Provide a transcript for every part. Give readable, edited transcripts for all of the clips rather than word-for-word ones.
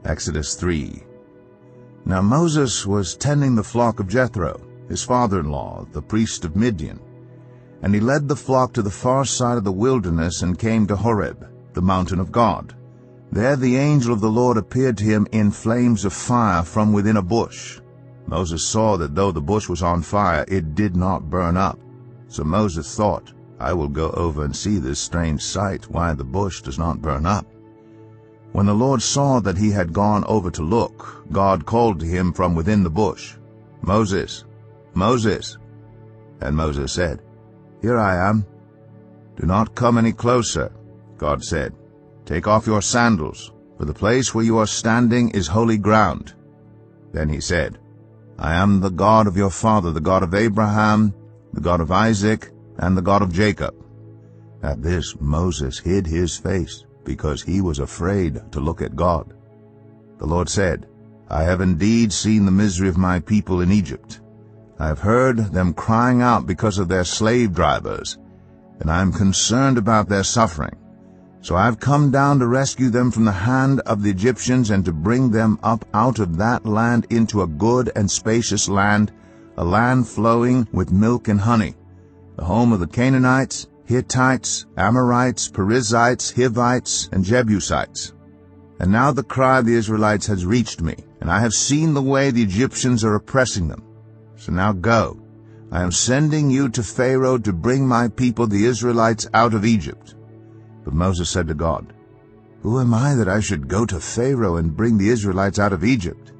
Exodus 3. Now Moses was tending the flock of Jethro, his father-in-law, the priest of Midian. And he led the flock to the far side of the wilderness and came to Horeb, the mountain of God. There the angel of the Lord appeared to him in flames of fire from within a bush. Moses saw that though the bush was on fire, it did not burn up. So Moses thought, I will go over and see this strange sight, why the bush does not burn up. When the Lord saw that he had gone over to look, God called to him from within the bush, Moses, Moses. And Moses said, Here I am. Do not come any closer, God said. Take off your sandals, for the place where you are standing is holy ground. Then he said, I am the God of your father, the God of Abraham, the God of Isaac, and the God of Jacob. At this Moses hid his face, because he was afraid to look at God. The Lord said, I have indeed seen the misery of my people in Egypt. I have heard them crying out because of their slave drivers, and I am concerned about their suffering. So I have come down to rescue them from the hand of the Egyptians and to bring them up out of that land into a good and spacious land, a land flowing with milk and honey, the home of the Canaanites, Hittites, Amorites, Perizzites, Hivites, and Jebusites. And now the cry of the Israelites has reached me, and I have seen the way the Egyptians are oppressing them. So now go. I am sending you to Pharaoh to bring my people, the Israelites, out of Egypt. But Moses said to God, Who am I that I should go to Pharaoh and bring the Israelites out of Egypt?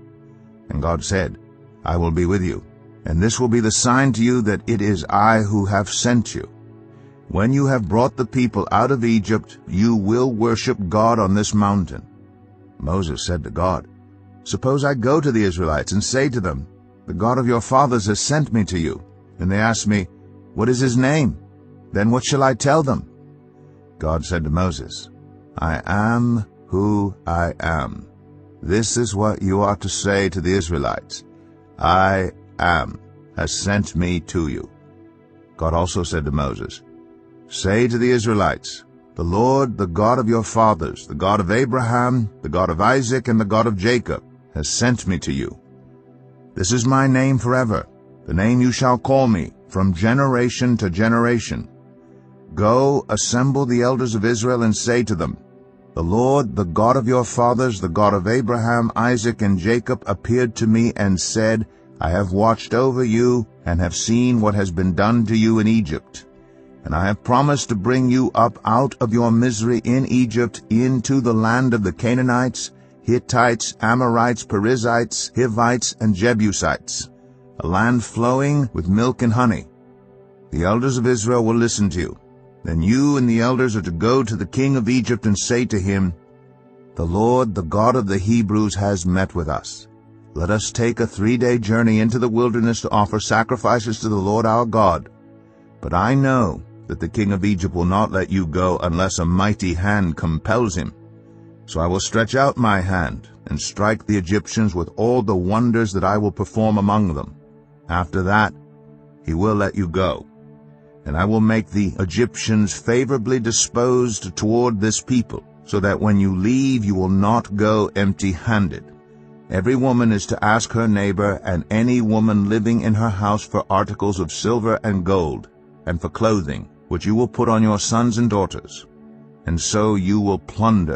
And God said, I will be with you, and this will be the sign to you that it is I who have sent you. When you have brought the people out of Egypt, you will worship God on this mountain. Moses said to God, Suppose I go to the Israelites and say to them, The God of your fathers has sent me to you. And they ask me, What is his name? Then what shall I tell them? God said to Moses, I am who I am. This is what you are to say to the Israelites. I am has sent me to you. God also said to Moses, Say to the Israelites, The Lord, the God of your fathers, the God of Abraham, the God of Isaac, and the God of Jacob, has sent me to you. This is my name forever, the name you shall call me, from generation to generation. Go, assemble the elders of Israel, and say to them, The Lord, the God of your fathers, the God of Abraham, Isaac, and Jacob, appeared to me and said, I have watched over you, and have seen what has been done to you in Egypt. And I have promised to bring you up out of your misery in Egypt into the land of the Canaanites, Hittites, Amorites, Perizzites, Hivites, and Jebusites, a land flowing with milk and honey. The elders of Israel will listen to you. Then you and the elders are to go to the king of Egypt and say to him, The Lord, the God of the Hebrews, has met with us. Let us take a 3-day journey into the wilderness to offer sacrifices to the Lord our God. But I know that the king of Egypt will not let you go unless a mighty hand compels him. So I will stretch out my hand and strike the Egyptians with all the wonders that I will perform among them. After that, he will let you go. And I will make the Egyptians favorably disposed toward this people, so that when you leave you will not go empty-handed. Every woman is to ask her neighbor and any woman living in her house for articles of silver and gold, and for clothing, which you will put on your sons and daughters. And so you will plunder